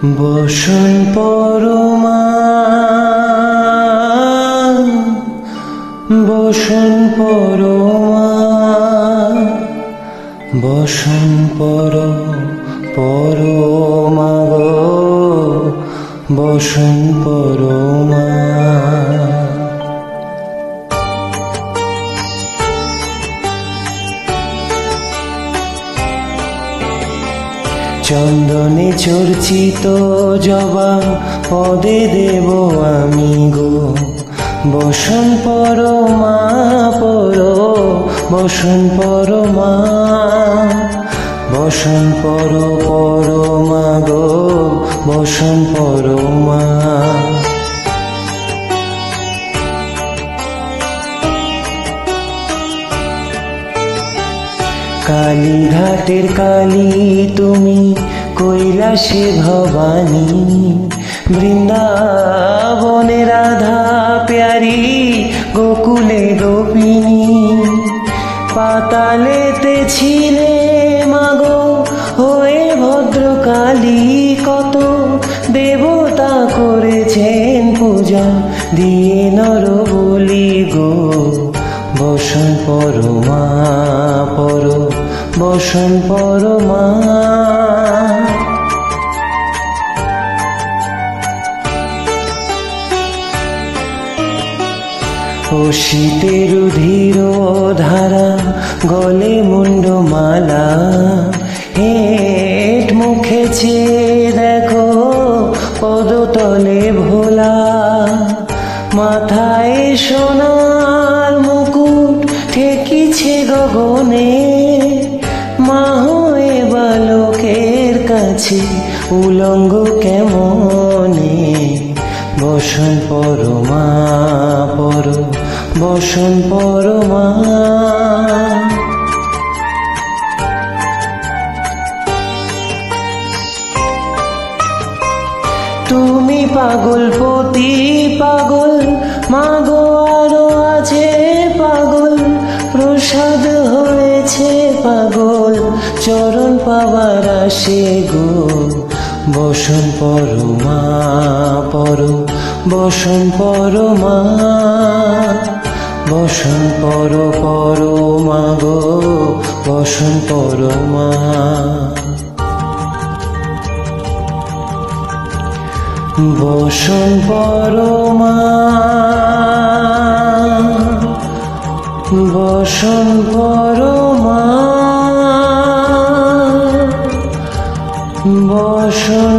বসন পরমা বসন পরমা বসন পরমা গো বসন পরমা। চন্দনে চর্চিত জবা পদে দেব আমি গো বসন পরমা বসন পরমা বসন পরমা গো বসন পরমা। কালীঘাটের কালী তুমি কৈলাসে ভবানী, বৃন্দাবনে রাধা প্যারি গোকুলে গোপিনী। পাতালেতে ছিলে মাগো হয়ে ভদ্রকালী, কত দেবতা করেছেন পূজা দিয়ে নর বলি গো বসন পরমা বসন পরমা। ও শীতের ধীর ধারা গলে মুন্ডমালা, হেট মুখেছে দেখো পদতলে ভোলা। মাথায় সোনার মুকুট ঠেকিছে গগনে, মা হয়ে বালকের কাছে উলঙ্গ কেমনে বসন পরমা বসন পরমা। তুমি পাগল পতি পাগল মাগো, আরো আছে পাগল প্রসাদ হয়েছে পাগল চরণ পাবার আসে গো বসন পরমা বসন পরমা বসন পরমা গো বসন পরমা। বসন পরমা বসন পরমা বসন